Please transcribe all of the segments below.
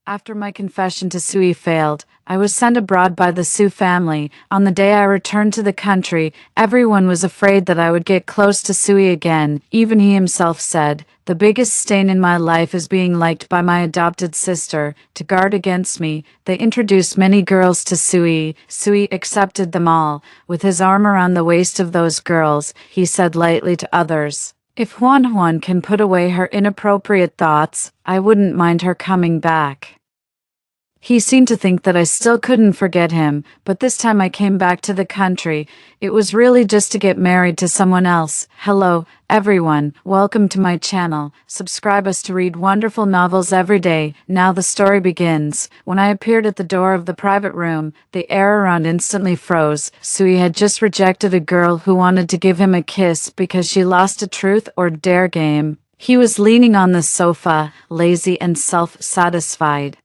After my confession to Sui failed, I was sent abroad by the Su family. On the day I returned to the country, everyone was afraid that I would get close to Sui again. Even he himself said, "The biggest stain in my life is being liked by my adopted sister." To guard against me, they introduced many girls to Sui. Sui accepted them all. With his arm around the waist of those girls, he said lightly to others, "If Huan Huan can put away her inappropriate thoughts, I wouldn't mind her coming back." He seemed to think that I still couldn't forget him, but this time I came back to the country. It was really just to get married to someone else. Hello, everyone. Welcome to my channel. Subscribe us to read wonderful novels every day. Now the story begins. When I appeared at the door of the private room, the air around instantly froze. Sui had just rejected a girl who wanted to give him a kiss because she lost a truth or dare game. He was leaning on the sofa, lazy and self-satisfied,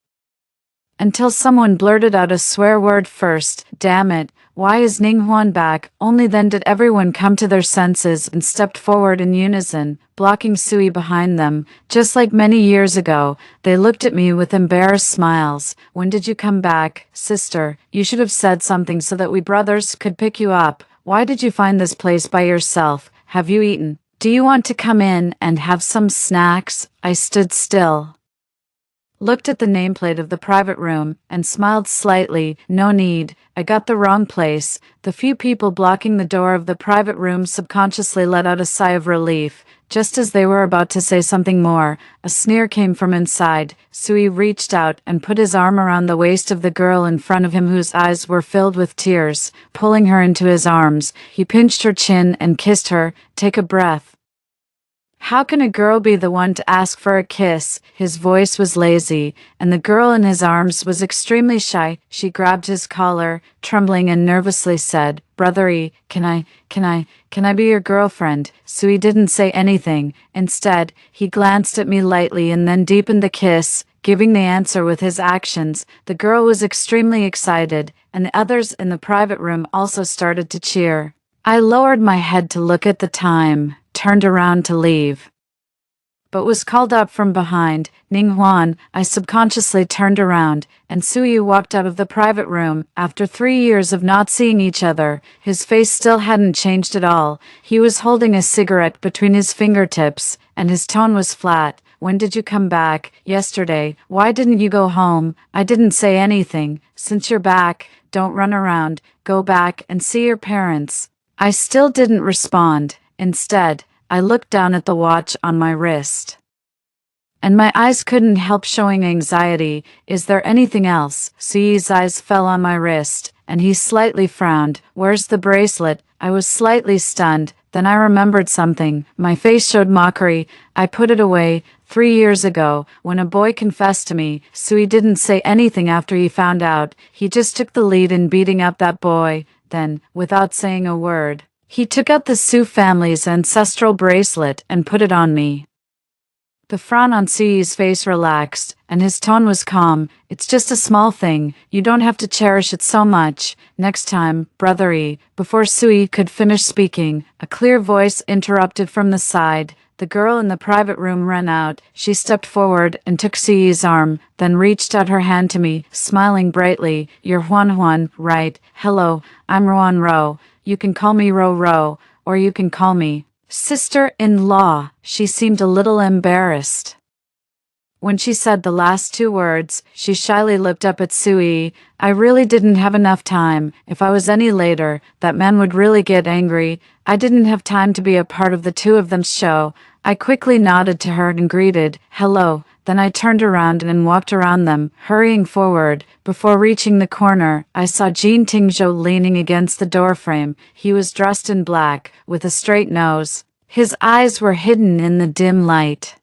until someone blurted out a swear word first. Damn it, why is Ninghuan back? Only then did everyone come to their senses and stepped forward in unison, blocking Sui behind them. Just like many years ago, they looked at me with embarrassed smiles. "When did you come back, sister? You should have said something so that we brothers could pick you up. Why did you find this place by yourself? Have you eaten? Do you want to come in and have some snacks?" I stood still, looked at the nameplate of the private room, and smiled slightly. "No need, I got the wrong place." The few people blocking the door of the private room subconsciously let out a sigh of relief. Just as they were about to say something more, a sneer came from inside. Sui reached out and put his arm around the waist of the girl in front of him, whose eyes were filled with tears. Pulling her into his arms, he pinched her chin and kissed her. "Take a breath. How can a girl be the one to ask for a kiss?" His voice was lazy, and the girl in his arms was extremely shy. She grabbed his collar, trembling and nervously said, "Brother, can I be your girlfriend?" Sui didn't say anything. Instead, he glanced at me lightly and then deepened the kiss, giving the answer with his actions. The girl was extremely excited, and the others in the private room also started to cheer. I lowered my head to look at the time, turned around to leave, but was called up from behind. "Ninghuan." I subconsciously turned around, and Sui walked out of the private room. After 3 years of not seeing each other, his face still hadn't changed at all. He was holding a cigarette between his fingertips, and his tone was flat. "When did you come back?" "Yesterday." "Why didn't you go home?" "I didn't say anything." "Since you're back, don't run around. Go back and see your parents." I still didn't respond. Instead, I looked down at the watch on my wrist, and my eyes couldn't help showing anxiety. "Is there anything else?" Sui's eyes fell on my wrist, and he slightly frowned. "Where's the bracelet?" I was slightly stunned. Then I remembered something. My face showed mockery. "I put it away 3 years ago, when a boy confessed to me." Sui didn't say anything after he found out. He just took the lead in beating up that boy. Then, without saying a word, he took out the Su family's ancestral bracelet and put it on me. The frown on Sui's face relaxed, and his tone was calm. "It's just a small thing. You don't have to cherish it so much. Next time, brother." Before Sui could finish speaking, a clear voice interrupted from the side. The girl in the private room ran out. She stepped forward and took Sui's arm, then reached out her hand to me, smiling brightly. "You're Huan Huan, right? Hello, I'm Ruan Ro. You can call me Ro Ro, or you can call me sister-in-law." She seemed a little embarrassed. When she said the last 2 words, she shyly looked up at Sui. "I really didn't have enough time. If I was any later, that man would really get angry. I didn't have time to be a part of the two of them's show." I quickly nodded to her and greeted, "Hello." Then I turned around and walked around them, hurrying forward. Before reaching the corner, I saw Jean Tingzhou leaning against the doorframe. He was dressed in black, with a straight nose. His eyes were hidden in the dim light,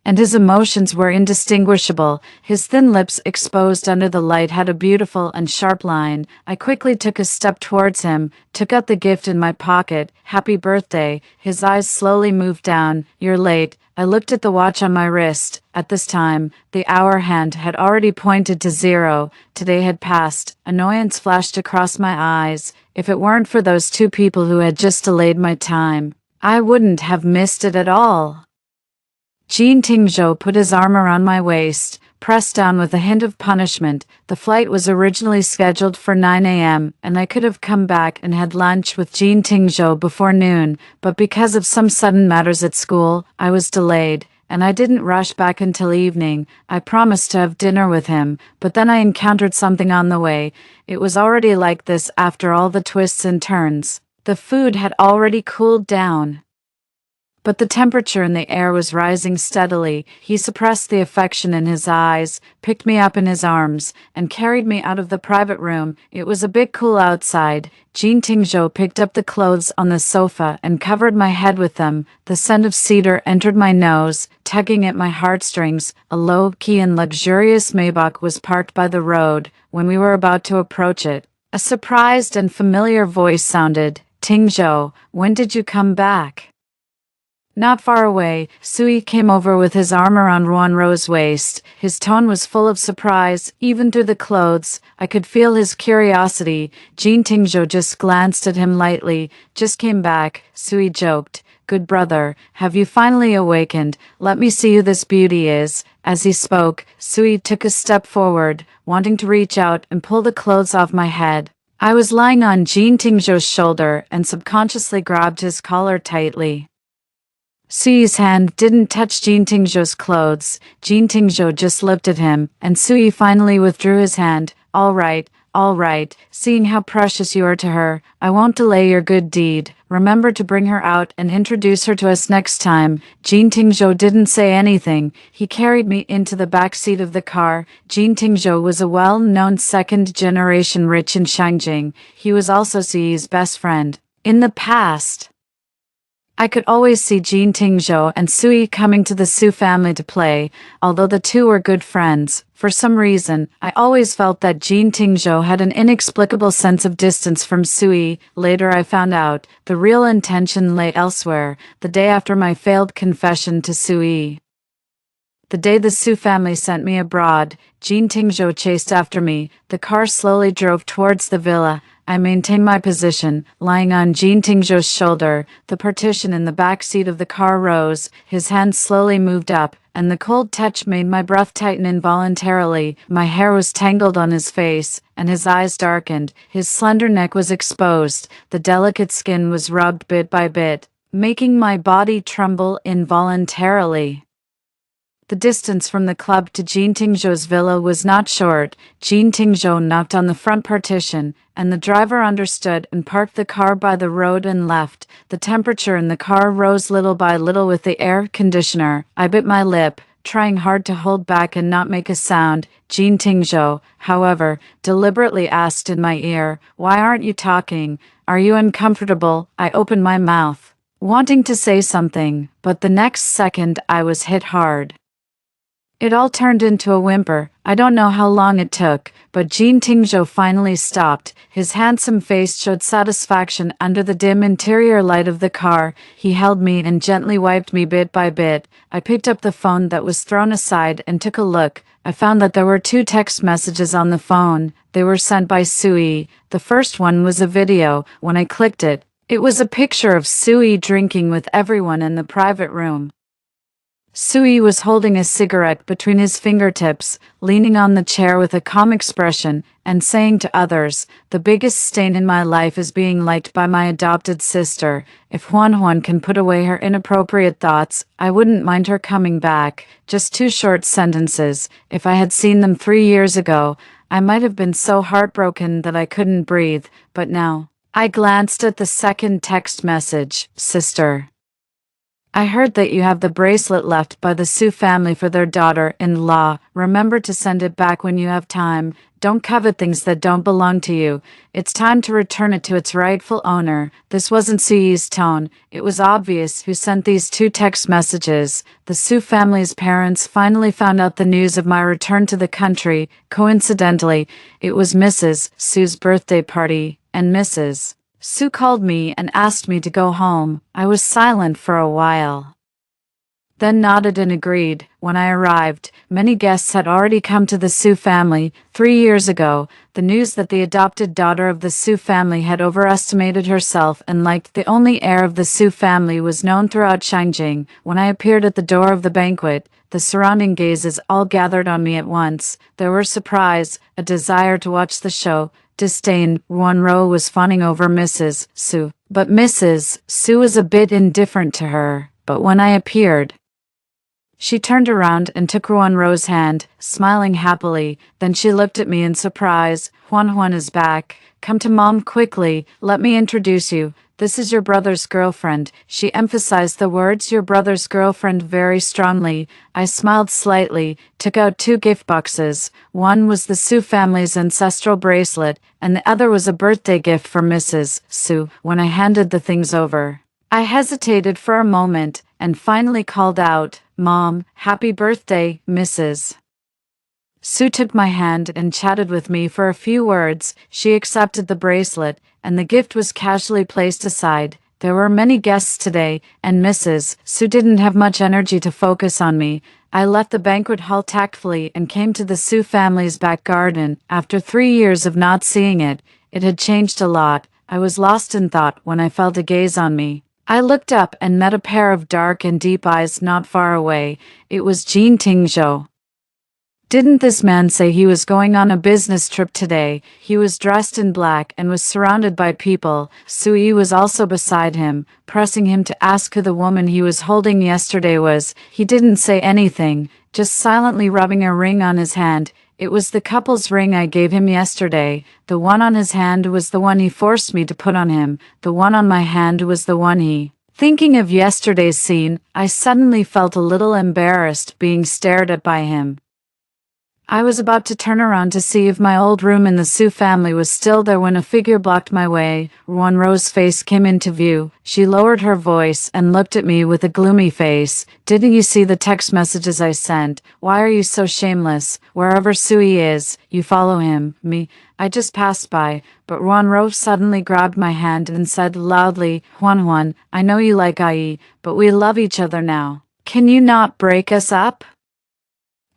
and his emotions were indistinguishable. His thin lips exposed under the light had a beautiful and sharp line. I quickly took a step towards him, took out the gift in my pocket. "Happy birthday." His eyes slowly moved down. "You're late." I looked at the watch on my wrist. At this time, the hour hand had already pointed to 0. Today had passed. Annoyance flashed across my eyes. If it weren't for those 2 people who had just delayed my time, I wouldn't have missed it at all. Jean Tingzhou put his arm around my waist, pressed down with a hint of punishment. The flight was originally scheduled for 9 a.m., and I could have come back and had lunch with Jean Tingzhou before noon, but because of some sudden matters at school, I was delayed, and I didn't rush back until evening. I promised to have dinner with him, but then I encountered something on the way. It was already like this after all the twists and turns. The food had already cooled down, but the temperature in the air was rising steadily. He suppressed the affection in his eyes, picked me up in his arms, and carried me out of the private room. It was a bit cool outside. Jean Tingzhou picked up the clothes on the sofa and covered my head with them. The scent of cedar entered my nose, tugging at my heartstrings. A low-key and luxurious Maybach was parked by the road. When we were about to approach it, a surprised and familiar voice sounded. "Tingzhou, when did you come back?" Not far away, Sui came over with his arm around Ruanrou's waist. His tone was full of surprise, even through the clothes. I could feel his curiosity. Jean Tingzhou just glanced at him lightly. "Just came back," Sui joked. "Good brother, have you finally awakened? Let me see who this beauty is." As he spoke, Sui took a step forward, wanting to reach out and pull the clothes off my head. I was lying on Jean Tingzhou's shoulder and subconsciously grabbed his collar tightly. Sui's hand didn't touch Jean Tingzhou's clothes. Jean Tingzhou just looked at him, and Sui finally withdrew his hand. All right, seeing how precious you are to her, I won't delay your good deed. Remember to bring her out and introduce her to us next time." Jean Tingzhou didn't say anything. He carried me into the back seat of the car. Jean Tingzhou was a well-known second-generation rich in Shangjing. He was also Sui's best friend. In the past, I could always see Jean Tingzhou and Sui coming to the Su family to play. Although the two were good friends, for some reason, I always felt that Jean Tingzhou had an inexplicable sense of distance from Sui. Later I found out, the real intention lay elsewhere, the day after my failed confession to Sui. The day the Su family sent me abroad, Jean Tingzhou chased after me. The car slowly drove towards the villa. I maintained my position, lying on Jean Tingzhou's shoulder. The partition in the back seat of the car rose. His hand slowly moved up, and the cold touch made my breath tighten involuntarily. My hair was tangled on his face, and his eyes darkened. His slender neck was exposed. The delicate skin was rubbed bit by bit, making my body tremble involuntarily. The distance from the club to Jean Tingzhou's villa was not short. Jean Tingzhou knocked on the front partition, and the driver understood and parked the car by the road and left. The temperature in the car rose little by little with the air conditioner. I bit my lip, trying hard to hold back and not make a sound. Jean Tingzhou, however, deliberately asked in my ear, "Why aren't you talking? Are you uncomfortable?" I opened my mouth, wanting to say something, but the next second I was hit hard. It all turned into a whimper. I don't know how long it took, but Jean Tingzhou finally stopped. His handsome face showed satisfaction under the dim interior light of the car. He held me and gently wiped me bit by bit. I picked up the phone that was thrown aside and took a look. I found that there were 2 text messages on the phone. They were sent by Sui. The first one was a video. When I clicked it, it was a picture of Sui drinking with everyone in the private room. Sui was holding a cigarette between his fingertips, leaning on the chair with a calm expression, and saying to others, "The biggest stain in my life is being liked by my adopted sister. If Huan can put away her inappropriate thoughts, I wouldn't mind her coming back." Just 2 short sentences. If I had seen them 3 years ago, I might have been so heartbroken that I couldn't breathe, but now. I glanced at the second text message. "Sister, I heard that you have the bracelet left by the Su family for their daughter-in-law. Remember to send it back when you have time. Don't covet things that don't belong to you. It's time to return it to its rightful owner." This wasn't Sui's tone. It was obvious who sent these 2 text messages. The Su family's parents finally found out the news of my return to the country. Coincidentally, it was Mrs. Su's birthday party, and Mrs. Su called me and asked me to go home. I was silent for a while. then nodded and agreed. When I arrived, many guests had already come to the Su family. 3 years ago, the news that the adopted daughter of the Su family had overestimated herself and liked the only heir of the Su family was known throughout Shangjing. When I appeared at the door of the banquet, the surrounding gazes all gathered on me at once. There were surprise, a desire to watch the show, disdain. Ruanro was fawning over Mrs. Su, but Mrs. Su was a bit indifferent to her. But when I appeared, she turned around and took Ruanro's hand, smiling happily. Then she looked at me in surprise. Huan is back. Come to Mom quickly. Let me introduce you. This is your brother's girlfriend. She emphasized the words your brother's girlfriend very strongly. I smiled slightly, took out 2 gift boxes. One was the Su family's ancestral bracelet, and the other was a birthday gift for Mrs. Su. When I handed the things over, I hesitated for a moment and finally called out, "Mom, happy birthday, Mrs." Su took my hand and chatted with me for a few words. She accepted the bracelet, and the gift was casually placed aside. There were many guests today, and Mrs. Su didn't have much energy to focus on me. I left the banquet hall tactfully and came to the Su family's back garden. After 3 years of not seeing it, it had changed a lot. I was lost in thought when I felt a gaze on me. I looked up and met a pair of dark and deep eyes not far away. It was Jin Tingzhou. Didn't this man say he was going on a business trip today? He was dressed in black and was surrounded by people. Sui was also beside him, pressing him to ask who the woman he was holding yesterday was. He didn't say anything, just silently rubbing a ring on his hand. It was the couple's ring I gave him yesterday. The one on his hand was the one he forced me to put on him. The one on my hand was the one he... Thinking of yesterday's scene, I suddenly felt a little embarrassed being stared at by him. I was about to turn around to see if my old room in the Su family was still there when a figure blocked my way. Ruanro's face came into view. She lowered her voice and looked at me with a gloomy face. "Didn't you see the text messages I sent? Why are you so shameless? Wherever Sui is, you follow him." Me, I just passed by, but Ruanro suddenly grabbed my hand and said loudly, Huan, I know you like Ai, but we love each other now. Can you not break us up?"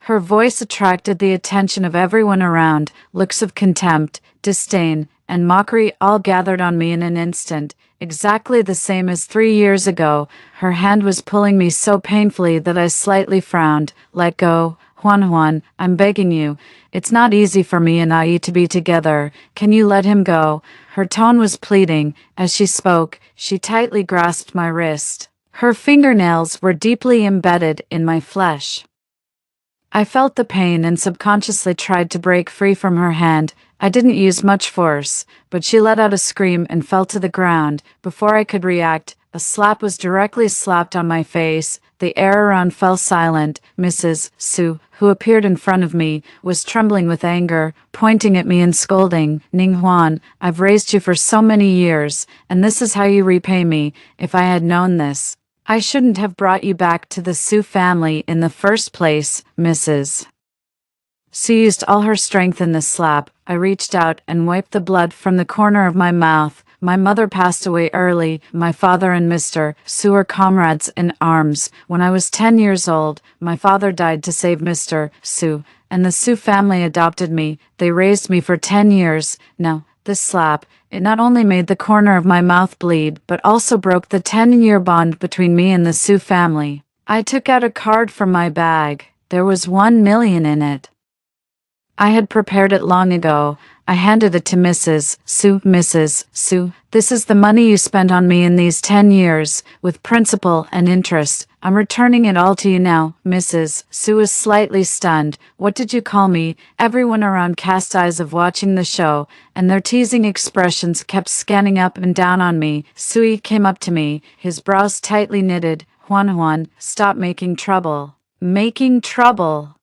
Her voice attracted the attention of everyone around. Looks of contempt, disdain, and mockery all gathered on me in an instant, exactly the same as 3 years ago. Her hand was pulling me so painfully that I slightly frowned. "Let go, Huan, I'm begging you. It's not easy for me and Ai to be together. Can you let him go?" Her tone was pleading. As she spoke, she tightly grasped my wrist. Her fingernails were deeply embedded in my flesh. I felt the pain and subconsciously tried to break free from her hand. I didn't use much force, but she let out a scream and fell to the ground. Before I could react, a slap was directly slapped on my face. The air around fell silent. Mrs. Su, who appeared in front of me, was trembling with anger, pointing at me and scolding. "Ning Huan, I've raised you for so many years, and this is how you repay me. If I had known this, I shouldn't have brought you back to the Su family in the first place, Mrs. Su used all her strength in this slap. I reached out and wiped the blood from the corner of my mouth. My mother passed away early. My father and Mr. Su were comrades in arms. When I was 10 years old, my father died to save Mr. Su, and the Su family adopted me. They raised me for 10 years. Now, this slap, it not only made the corner of my mouth bleed, but also broke the 10-year bond between me and the Su family. I took out a card from my bag. There was 1 million in it. I had prepared it long ago. I handed it to Mrs. Su. "Mrs. Su, this is the money you spent on me in these 10 years, with principal and interest. I'm returning it all to you now." Mrs. Su was slightly stunned. "What did you call me?" Everyone around cast eyes of watching the show, and their teasing expressions kept scanning up and down on me. Sui came up to me, his brows tightly knitted. Huan, stop making trouble." Making trouble.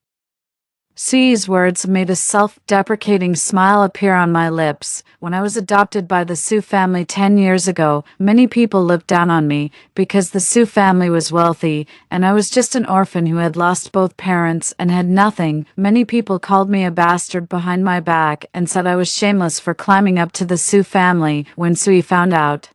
Sui's words made a self-deprecating smile appear on my lips. When I was adopted by the Su family 10 years ago, many people looked down on me because the Su family was wealthy, and I was just an orphan who had lost both parents and had nothing. Many people called me a bastard behind my back and said I was shameless for climbing up to the Su family. When Sui found out,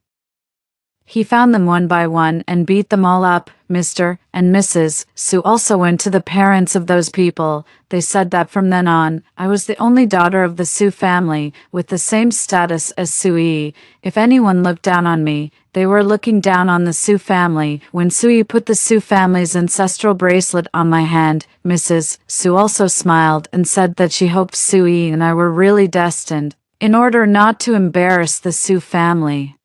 He found them one by one and beat them all up. Mr. and Mrs. Su also went to the parents of those people. They said that from then on, I was the only daughter of the Su family, with the same status as Sui. If anyone looked down on me, they were looking down on the Su family. When Sui put the Su family's ancestral bracelet on my hand, Mrs. Su also smiled and said that she hoped Sui and I were really destined, in order not to embarrass the Su family.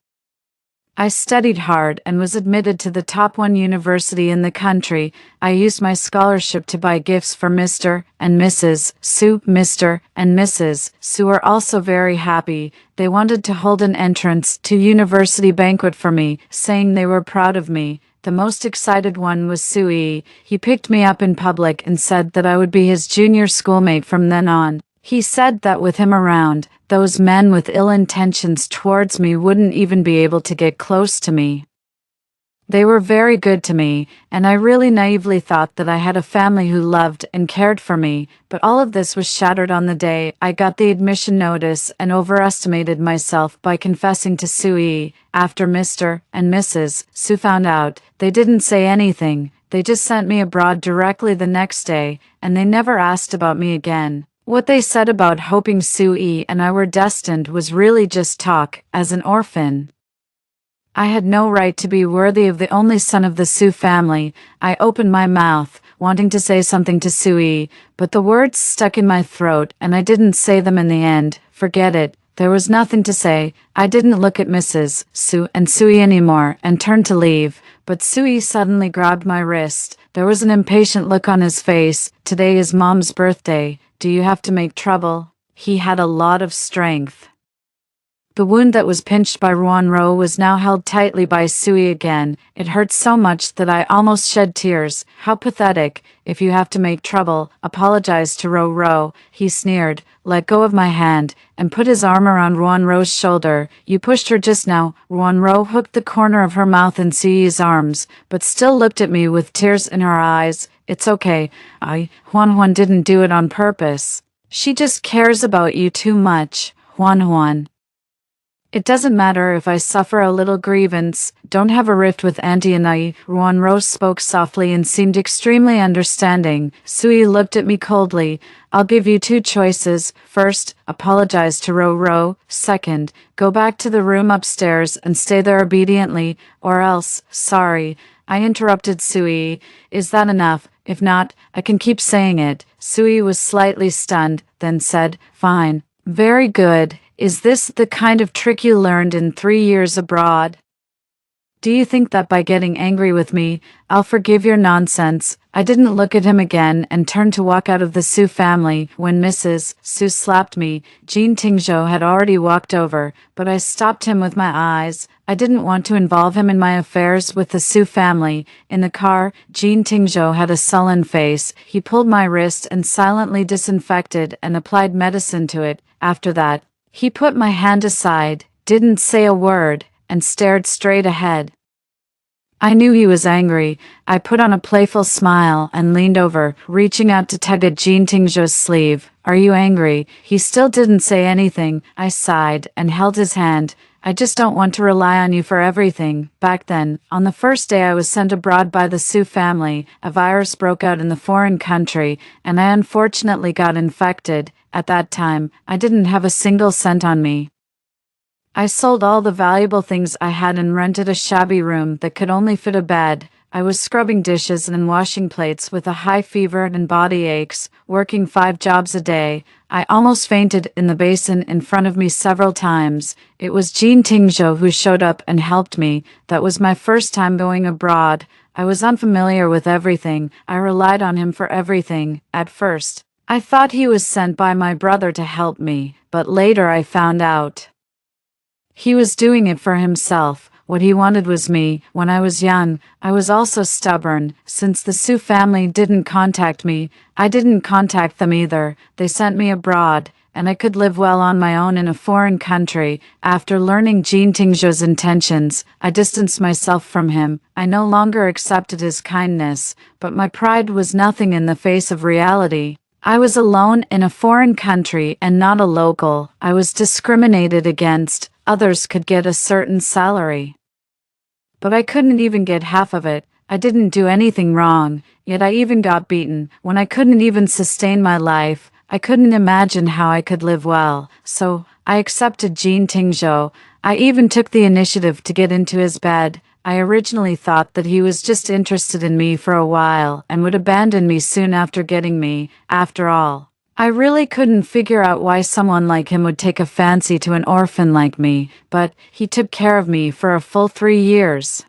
I studied hard and was admitted to the top 1 university in the country. I used my scholarship to buy gifts for Mr. and Mrs. Su. Mr. and Mrs. Su are also very happy. They wanted to hold an entrance to university banquet for me, saying they were proud of me. The most excited one was Sui. He picked me up in public and said that I would be his junior schoolmate from then on. He said that with him around, those men with ill intentions towards me wouldn't even be able to get close to me. They were very good to me, and I really naively thought that I had a family who loved and cared for me, but all of this was shattered on the day I got the admission notice and overestimated myself by confessing to Sui. After Mr. and Mrs. Su found out, they didn't say anything. They just sent me abroad directly the next day, and they never asked about me again. What they said about hoping Sui and I were destined was really just talk. As an orphan, I had no right to be worthy of the only son of the Su family. I opened my mouth, wanting to say something to Sui, but the words stuck in my throat and I didn't say them in the end. Forget it. There was nothing to say. I didn't look at Mrs. Su and Sui anymore and turned to leave, but Sui suddenly grabbed my wrist. There was an impatient look on his face. Today is Mom's birthday. Do you have to make trouble? He had a lot of strength. The wound that was pinched by Ruanro was now held tightly by Sui again. It hurt so much that I almost shed tears. How pathetic. If you have to make trouble, apologize to Ro. He sneered, let go of my hand, and put his arm around Ruanro's shoulder. You pushed her just now. Ruanro hooked the corner of her mouth in Sui's arms, but still looked at me with tears in her eyes. It's okay. Huan didn't do it on purpose. She just cares about you too much, Huan. It doesn't matter if I suffer a little grievance. Don't have a rift with Auntie and I. Ruanro spoke softly and seemed extremely understanding. Sui looked at me coldly. I'll give you 2 choices. First, apologize to Ro. Second, go back to the room upstairs and stay there obediently, or else, sorry. I interrupted Sui. Is that enough? If not, I can keep saying it. Sui was slightly stunned, then said, fine. Very good. Is this the kind of trick you learned in 3 years abroad? Do you think that by getting angry with me, I'll forgive your nonsense? I didn't look at him again and turned to walk out of the Su family when Mrs. Su slapped me. Jean Tingzhou had already walked over, but I stopped him with my eyes. I didn't want to involve him in my affairs with the Su family. In the car, Jean Tingzhou had a sullen face. He pulled my wrist and silently disinfected and applied medicine to it. After that, he put my hand aside, didn't say a word, and stared straight ahead. I knew he was angry. I put on a playful smile and leaned over, reaching out to tug at Jean Tingzhou's sleeve. Are you angry? He still didn't say anything. I sighed and held his hand. I just don't want to rely on you for everything. Back then, on the first day I was sent abroad by the Su family, a virus broke out in the foreign country, and I unfortunately got infected. At that time, I didn't have a single cent on me. I sold all the valuable things I had and rented a shabby room that could only fit a bed. I was scrubbing dishes and washing plates with a high fever and body aches, working 5 jobs a day. I almost fainted in the basin in front of me several times. It was Jean Tingzhou who showed up and helped me. That was my first time going abroad. I was unfamiliar with everything. I relied on him for everything. At first, I thought he was sent by my brother to help me, but later I found out he was doing it for himself. What he wanted was me. When I was young, I was also stubborn. Since the Su family didn't contact me, I didn't contact them either. They sent me abroad, and I could live well on my own in a foreign country. After learning Jean Tingzhou's intentions, I distanced myself from him. I no longer accepted his kindness, but my pride was nothing in the face of reality. I was alone in a foreign country and not a local. I was discriminated against. Others could get a certain salary. But I couldn't even get half of it. I didn't do anything wrong, yet I even got beaten. When I couldn't even sustain my life, I couldn't imagine how I could live well. So, I accepted Jean Tingzhou. I even took the initiative to get into his bed. I originally thought that he was just interested in me for a while and would abandon me soon after getting me. After all, I really couldn't figure out why someone like him would take a fancy to an orphan like me, but he took care of me for a full 3 years.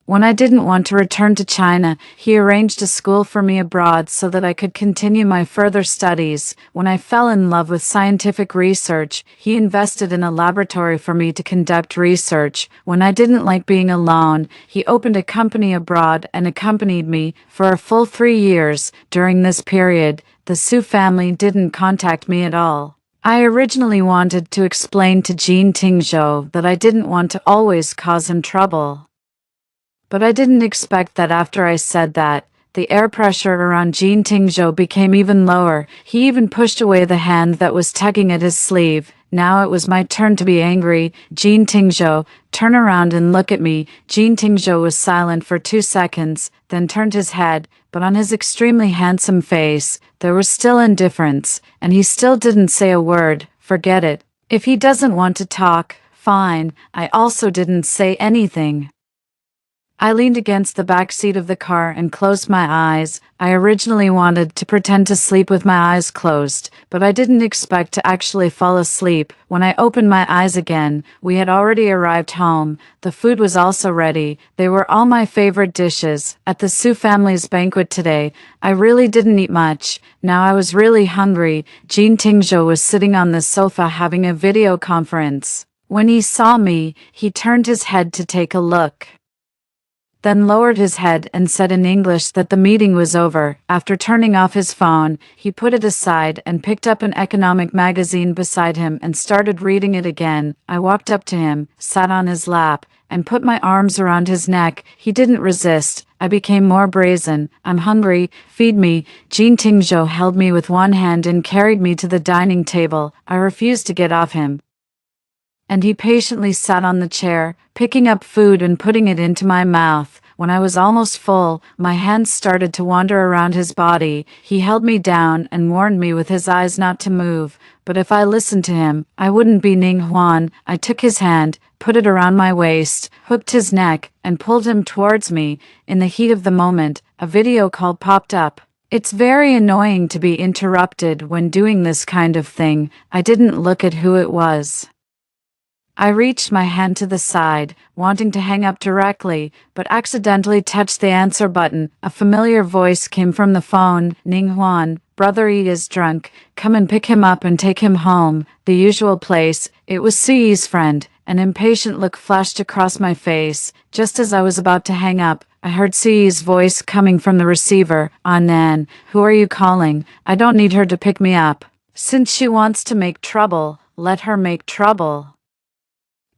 When I didn't want to return to China, he arranged a school for me abroad so that I could continue my further studies. When I fell in love with scientific research, he invested in a laboratory for me to conduct research. When I didn't like being alone, he opened a company abroad and accompanied me for a full 3 years. During this period, the Su family didn't contact me at all. I originally wanted to explain to Jean Tingzhou that I didn't want to always cause him trouble. But I didn't expect that after I said that, the air pressure around Jean Tingzhou became even lower. He even pushed away the hand that was tugging at his sleeve. Now it was my turn to be angry. Jean Tingzhou, turn around and look at me. Jean Tingzhou was silent for 2 seconds, then turned his head, but on his extremely handsome face, there was still indifference, and he still didn't say a word. Forget it. If he doesn't want to talk, fine. I also didn't say anything. I leaned against the back seat of the car and closed my eyes. I originally wanted to pretend to sleep with my eyes closed, but I didn't expect to actually fall asleep. When I opened my eyes again, we had already arrived home. The food was also ready. They were all my favorite dishes. At the Su family's banquet today, I really didn't eat much. Now I was really hungry. Jean Tingzhou was sitting on the sofa having a video conference. When he saw me, he turned his head to take a look, then lowered his head and said in English that the meeting was over. After turning off his phone, he put it aside and picked up an economic magazine beside him and started reading it again. I walked up to him, sat on his lap, and put my arms around his neck. He didn't resist. I became more brazen. I'm hungry. Feed me. Jean Tingzhou held me with one hand and carried me to the dining table. I refused to get off him, and he patiently sat on the chair, picking up food and putting it into my mouth. When I was almost full, my hands started to wander around his body. He held me down and warned me with his eyes not to move, but if I listened to him, I wouldn't be Ning Huan. I took his hand, put it around my waist, hooked his neck, and pulled him towards me. In the heat of the moment, a video call popped up. It's very annoying to be interrupted when doing this kind of thing. I didn't look at who it was. I reached my hand to the side, wanting to hang up directly, but accidentally touched the answer button. A familiar voice came from the phone. Ning Huan, brother Yi is drunk. Come and pick him up and take him home. The usual place. It was Suyi's friend. An impatient look flashed across my face. Just as I was about to hang up, I heard Suyi's voice coming from the receiver. Ah Nan, who are you calling? I don't need her to pick me up. Since she wants to make trouble, let her make trouble.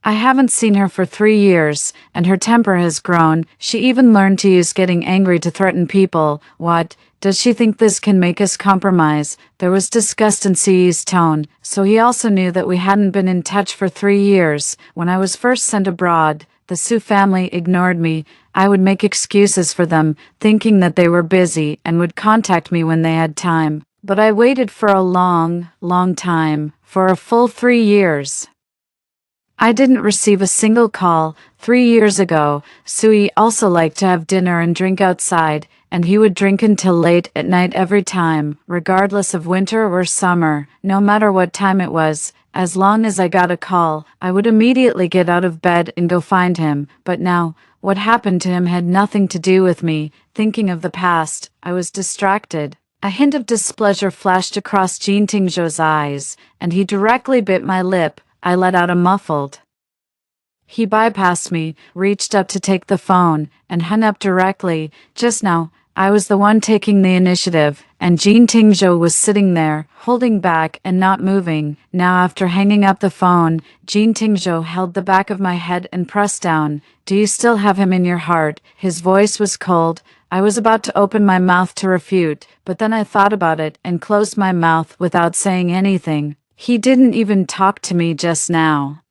I haven't seen her for 3 years, and her temper has grown. She even learned to use getting angry to threaten people. What? Does she think this can make us compromise? There was disgust in Siyi's tone, so he also knew that we hadn't been in touch for 3 years. When I was first sent abroad, the Su family ignored me. I would make excuses for them, thinking that they were busy and would contact me when they had time. But I waited for a long, long time, for a full 3 years. I didn't receive a single call. 3 years ago, Suyi also liked to have dinner and drink outside, and he would drink until late at night every time, regardless of winter or summer, no matter what time it was. As long as I got a call, I would immediately get out of bed and go find him. But now, what happened to him had nothing to do with me. Thinking of the past, I was distracted. A hint of displeasure flashed across Jean Tingzhou's eyes, and he directly bit my lip. I let out a muffled. He bypassed me, reached up to take the phone, and hung up directly. Just now, I was the one taking the initiative, and Jean Tingzhou was sitting there, holding back and not moving. Now after hanging up the phone, Jean Tingzhou held the back of my head and pressed down. Do you still have him in your heart? His voice was cold. I was about to open my mouth to refute, but then I thought about it and closed my mouth without saying anything. He didn't even talk to me just now.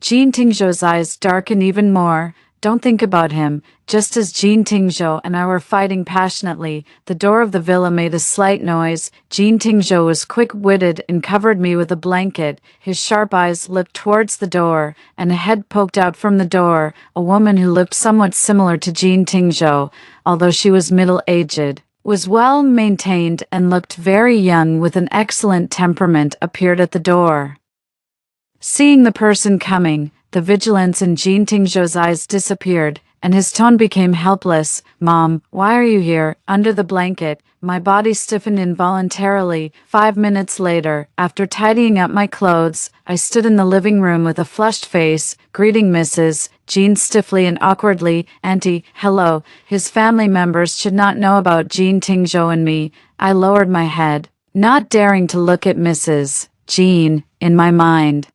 Jean Tingzhou's eyes darkened even more. Don't think about him. Just as Jean Tingzhou and I were fighting passionately, the door of the villa made a slight noise. Jean Tingzhou was quick-witted and covered me with a blanket. His sharp eyes looked towards the door, and a head poked out from the door, a woman who looked somewhat similar to Jean Tingzhou, although she was middle-aged, was well-maintained and looked very young with an excellent temperament, appeared at the door. Seeing the person coming, the vigilance in Jean Tingzhou's eyes disappeared, and his tone became helpless. "Mom, why are you here, under the blanket?" My body stiffened involuntarily. 5 minutes later, after tidying up my clothes, I stood in the living room with a flushed face, greeting Mrs. Jean stiffly and awkwardly. "Auntie, hello." His family members should not know about Jean Tingzhou and me. I lowered my head, not daring to look at Mrs. Jean in my mind.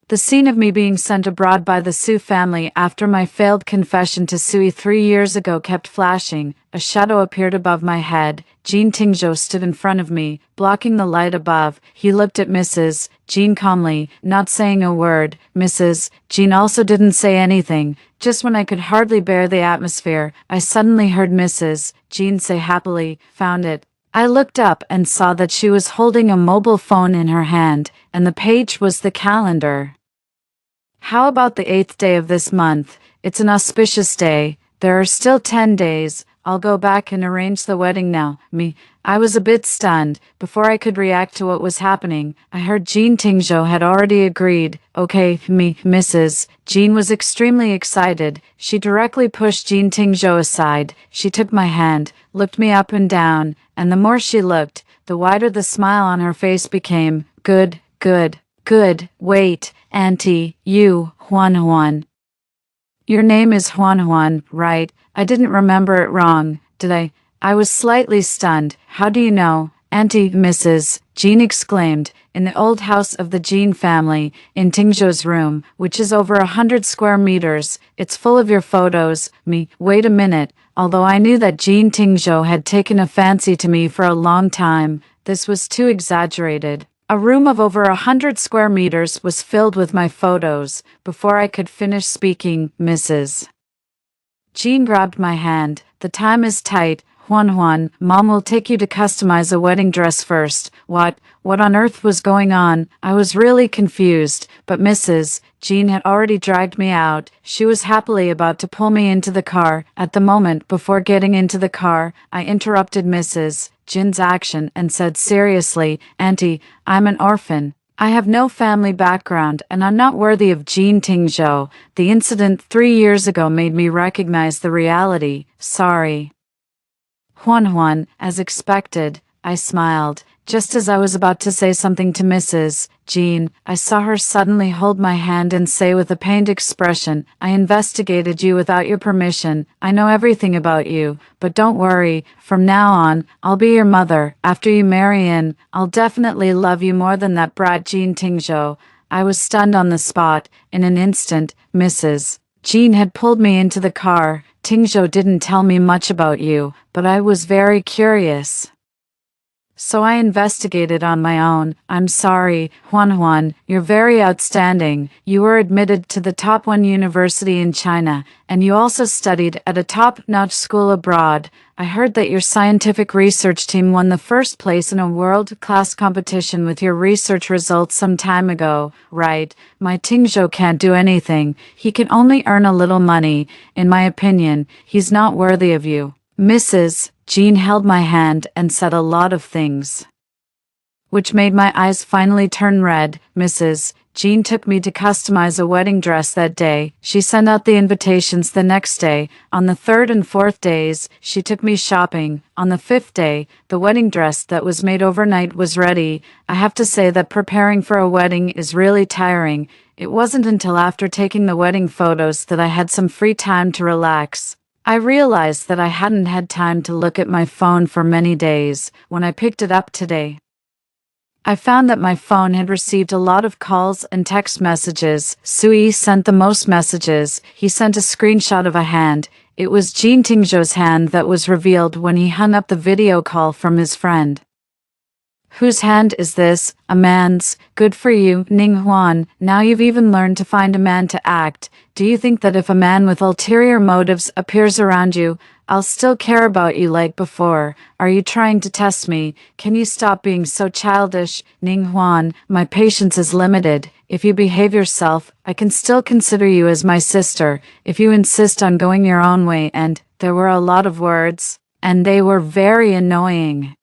The scene of me being sent abroad by the Su family after my failed confession to Sui 3 years ago kept flashing. A shadow appeared above my head. Jean Tingzhou stood in front of me, blocking the light above. He looked at Mrs. Jean calmly, not saying a word. Mrs. Jean also didn't say anything. Just when I could hardly bear the atmosphere, I suddenly heard Mrs. Jean say happily, "Found it." I looked up and saw that she was holding a mobile phone in her hand, and the page was the calendar. "How about the 8th day of this month? It's an auspicious day. There are still 10 days. I'll go back and arrange the wedding now." I was a bit stunned. Before I could react to what was happening, I heard Jean Tingzhou had already agreed. "Okay, Mrs. Jean was extremely excited. She directly pushed Jean Tingzhou aside. She took my hand, looked me up and down, and the more she looked, the wider the smile on her face became. Good. Wait, Auntie, you, Huan. Your name is Huan, right? I didn't remember it wrong, did I?" I was slightly stunned. "How do you know?" "Auntie," Mrs. Jean exclaimed, "in the old house of the Jean family, in Tingzhou's room, which is over 100 square meters, it's full of your photos." Wait a minute. Although I knew that Jean Tingzhou had taken a fancy to me for a long time, this was too exaggerated. A room of over 100 square meters was filled with my photos. Before I could finish speaking, Mrs. Jean grabbed my hand. "The time is tight. Huan, Mom will take you to customize a wedding dress first." What on earth was going on? I was really confused, but Mrs. Jean had already dragged me out. She was happily about to pull me into the car. At the moment before getting into the car, I interrupted Mrs. Jin's action and said seriously, "Auntie, I'm an orphan. I have no family background and I'm not worthy of Jean Tingzhou. The incident 3 years ago made me recognize the reality. Sorry." Huan, as expected, I smiled. Just as I was about to say something to Mrs. Jean, I saw her suddenly hold my hand and say with a pained expression, "I investigated you without your permission. I know everything about you, but don't worry. From now on, I'll be your mother. After you marry in, I'll definitely love you more than that brat Jean Tingzhou." I was stunned on the spot. In an instant, Mrs. Jean had pulled me into the car. "Tingzhou didn't tell me much about you, but I was very curious. So I investigated on my own. I'm sorry, Huan, you're very outstanding. You were admitted to the top 1 university in China, and you also studied at a top-notch school abroad. I heard that your scientific research team won the first place in a world-class competition with your research results some time ago, right? My Tingzhou can't do anything. He can only earn a little money. In my opinion, he's not worthy of you." Mrs. Jean held my hand and said a lot of things, which made my eyes finally turn red. Mrs. Jean took me to customize a wedding dress that day. She sent out the invitations the next day. On the 3rd and 4th days, she took me shopping. On the 5th day, the wedding dress that was made overnight was ready. I have to say that preparing for a wedding is really tiring. It wasn't until after taking the wedding photos that I had some free time to relax. I realized that I hadn't had time to look at my phone for many days. When I picked it up today, I found that my phone had received a lot of calls and text messages. Sui sent the most messages. He sent a screenshot of a hand. It was Jean Tingzhou's hand that was revealed when he hung up the video call from his friend. Whose hand is this? A man's. Good for you, Ning Huan. Now you've even learned to find a man to act. Do you think that if a man with ulterior motives appears around you, I'll still care about you like before? Are you trying to test me? Can you stop being so childish? Ning Huan, my patience is limited. If you behave yourself, I can still consider you as my sister. If you insist on going your own way, and there were a lot of words, and they were very annoying.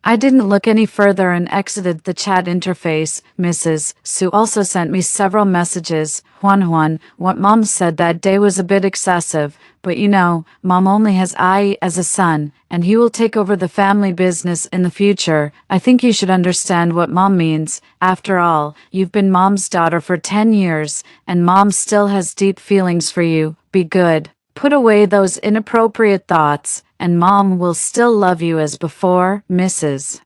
I didn't look any further and exited the chat interface. Mrs. Su also sent me several messages. Huan, what mom said that day was a bit excessive, but you know, mom only has I as a son, and he will take over the family business in the future. I think you should understand what mom means. After all, you've been mom's daughter for 10 years, and mom still has deep feelings for you. Be good. Put away those inappropriate thoughts, and mom will still love you as before, Mrs.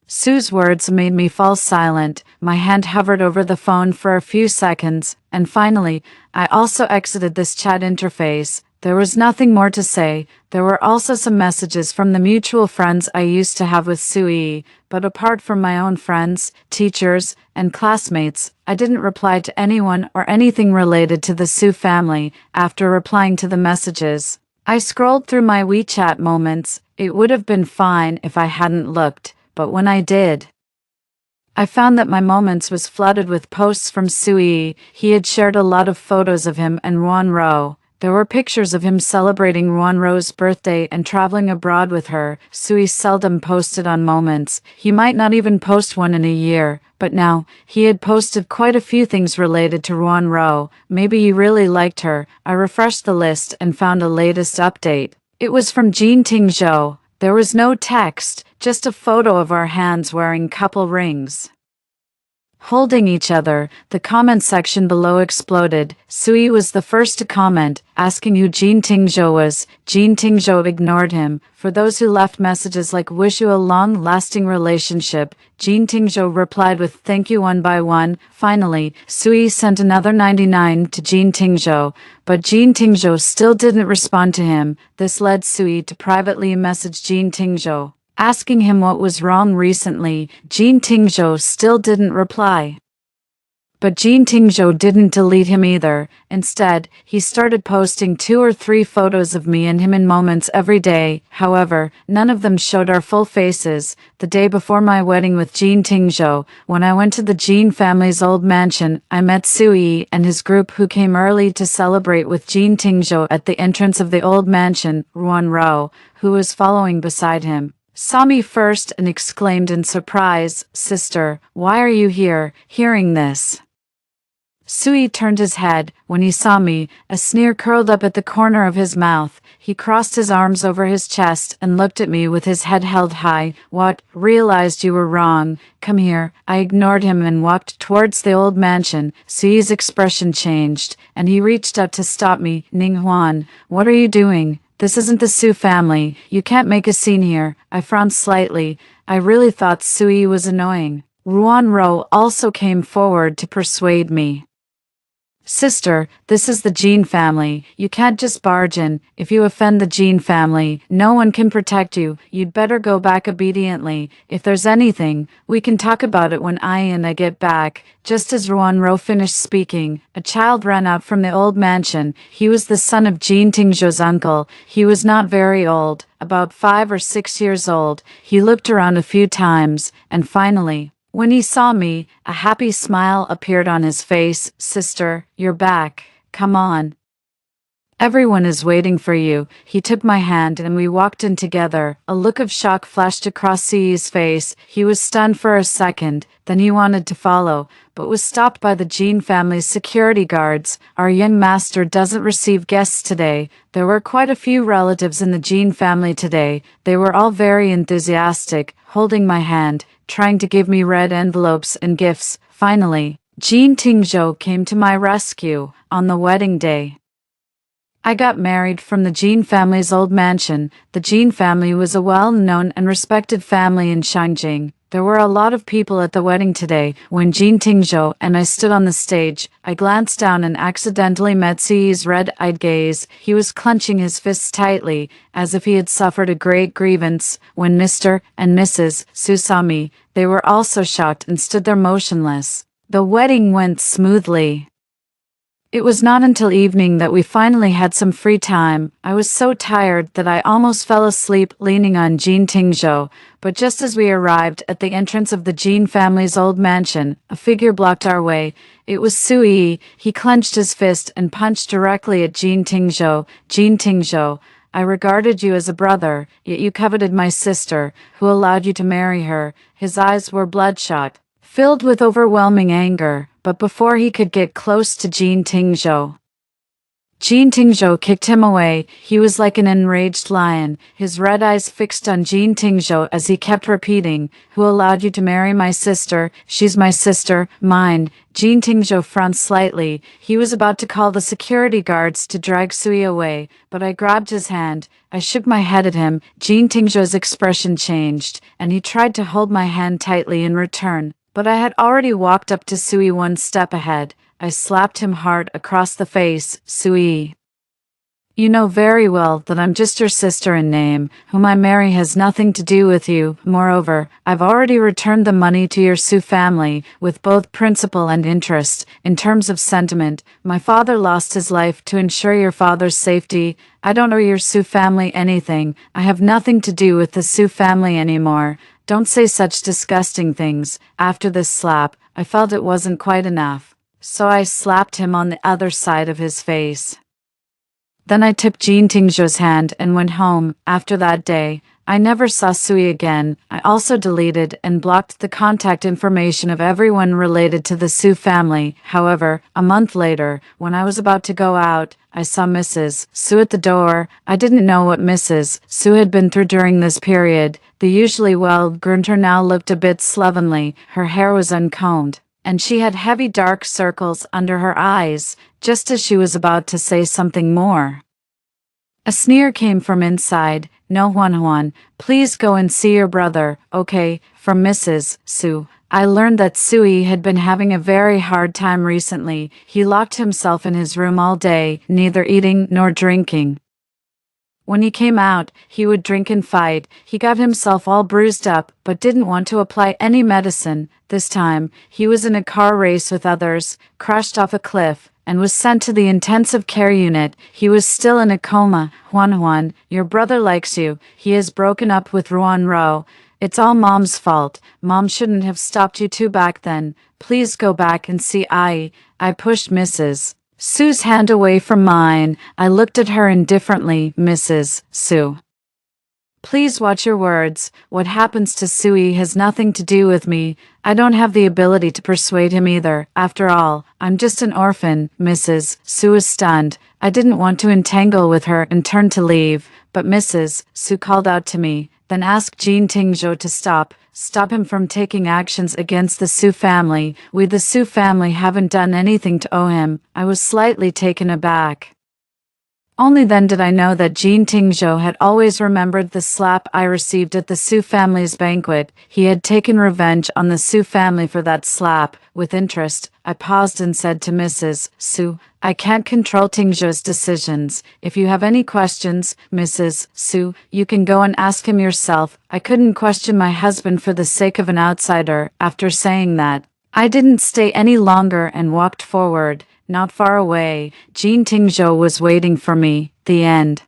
Sue's words made me fall silent. My hand hovered over the phone for a few seconds, and finally, I also exited this chat interface. There was nothing more to say. There were also some messages from the mutual friends I used to have with Sui, but apart from my own friends, teachers, and classmates, I didn't reply to anyone or anything related to the Su family after replying to the messages. I scrolled through my WeChat moments. It would have been fine if I hadn't looked, but when I did, I found that my moments was flooded with posts from Sui. He had shared a lot of photos of him and Ruanro. There were pictures of him celebrating Ruanro's birthday and traveling abroad with her. Sui seldom posted on moments. He might not even post one in a year, but now, he had posted quite a few things related to Ruanro. Maybe he really liked her. I refreshed the list and found a latest update. It was from Jean Tingzhou. There was no text, just a photo of our hands wearing couple rings, holding each other. The comment section below exploded. Sui was the first to comment, asking who Jean Tingzhou was. Jean Tingzhou ignored him. For those who left messages like wish you a long-lasting relationship, Jean Tingzhou replied with thank you one by one. Finally, Sui sent another 99 to Jean Tingzhou, but Jean Tingzhou still didn't respond to him. This led Sui to privately message Jean Tingzhou, asking him what was wrong recently. Jean Tingzhou still didn't reply. But Jean Tingzhou didn't delete him either. Instead, he started posting 2 or 3 photos of me and him in moments every day. However, none of them showed our full faces. The day before my wedding with Jean Tingzhou, when I went to the Jean family's old mansion, I met Sui and his group who came early to celebrate with Jean Tingzhou at the entrance of the old mansion. Ruanro, who was following beside him, saw me first and exclaimed in surprise, "Sister, why are you here?" Hearing this, Sui turned his head. When he saw me, a sneer curled up at the corner of his mouth. He crossed his arms over his chest and looked at me with his head held high. "What? Realized you were wrong. Come here." I ignored him and walked towards the old mansion. Sui's expression changed, and he reached up to stop me. "Ning Huan, what are you doing? This isn't the Su family. You can't make a scene here." I frowned slightly. I really thought Sui was annoying. Ruanro also came forward to persuade me. "Sister, this is the Jean family. You can't just barge in. If you offend the Jean family, no one can protect you. You'd better go back obediently. If there's anything, we can talk about it when I get back." Just as Ruanro finished speaking, a child ran out from the old mansion. He was the son of Jean Tingzhou's uncle. He was not very old, about 5 or 6 years old. He looked around a few times, and finally, when he saw me, a happy smile appeared on his face. "Sister, you're back. Come on. Everyone is waiting for you." He took my hand and we walked in together. A look of shock flashed across Sui's face. He was stunned for a second, then he wanted to follow, but was stopped by the Jean family's security guards. "Our young master doesn't receive guests today." There were quite a few relatives in the Jean family today. They were all very enthusiastic, holding my hand, trying to give me red envelopes and gifts. Finally, Jean Tingzhou came to my rescue. On the wedding day, I got married from the Jean family's old mansion. The Jean family was a well-known and respected family in Shangjing. There were a lot of people at the wedding today. When Jean Tingzhou and I stood on the stage, I glanced down and accidentally met Suyi's red-eyed gaze. He was clenching his fists tightly, as if he had suffered a great grievance. When Mr. and Mrs. Su saw me, they were also shocked and stood there motionless. The wedding went smoothly. It was not until evening that we finally had some free time. I was so tired that I almost fell asleep leaning on Jean Tingzhou, but just as we arrived at the entrance of the Jean family's old mansion, a figure blocked our way. It was Su Yi. He clenched his fist and punched directly at Jean Tingzhou. Jean Tingzhou, I regarded you as a brother, yet you coveted my sister, who allowed you to marry her. His eyes were bloodshot, filled with overwhelming anger, but before he could get close to Jean Tingzhou, kicked him away. He was like an enraged lion, his red eyes fixed on Jean Tingzhou as he kept repeating, "Who allowed you to marry my sister? She's my sister, mine." Jean Tingzhou frowned slightly. He was about to call the security guards to drag Sui away, but I grabbed his hand. I shook my head at him. Jean Tingzhou's expression changed, and he tried to hold my hand tightly in return. But I had already walked up to Sui one step ahead. I slapped him hard across the face. "Sui, you know very well that I'm just your sister in name. Whom I marry has nothing to do with you. Moreover, I've already returned the money to your Su family, with both principal and interest. In terms of sentiment, my father lost his life to ensure your father's safety. I don't owe your Su family anything. I have nothing to do with the Su family anymore. Don't say such disgusting things." After this slap, I felt it wasn't quite enough, so I slapped him on the other side of his face. Then I tipped Jean Tingzhou's hand and went home. After that day, I never saw Sui again. I also deleted and blocked the contact information of everyone related to the Su family. However, a month later, when I was about to go out, I saw Mrs. Su at the door. I didn't know what Mrs. Su had been through during this period. The usually well-groomed her now looked a bit slovenly. Her hair was uncombed, and she had heavy dark circles under her eyes, just as she was about to say something more. A sneer came from inside. "No, Huan, please go and see your brother, okay?" From Mrs. Su. I learned that Sui had been having a very hard time recently. He locked himself in his room all day, neither eating nor drinking. When he came out, he would drink and fight. He got himself all bruised up, but didn't want to apply any medicine. This time, he was in a car race with others, crashed off a cliff, and was sent to the intensive care unit. He was still in a coma. Huan, your brother likes you. He has broken up with Ruan Ro. It's all Mom's fault. Mom shouldn't have stopped you two back then. Please go back and see I pushed Mrs. Su's hand away from mine. I looked at her indifferently. "Mrs. Su, please watch your words. What happens to Sui has nothing to do with me. I don't have the ability to persuade him either. After all, I'm just an orphan." Mrs. Su was stunned. I didn't want to entangle with her and turned to leave, but Mrs. Su called out to me, then asked Jean Tingzhou to stop him from taking actions against the Su family. "We the Su family haven't done anything to owe him." I was slightly taken aback. Only then did I know that Jean Tingzhou had always remembered the slap I received at the Su family's banquet. He had taken revenge on the Su family for that slap. With interest, I paused and said to Mrs. Su, "I can't control Tingzhou's decisions. If you have any questions, Mrs. Su, you can go and ask him yourself." I couldn't question my husband for the sake of an outsider. After saying that, I didn't stay any longer and walked forward. Not far away, Jean Tingzhou was waiting for me. The end.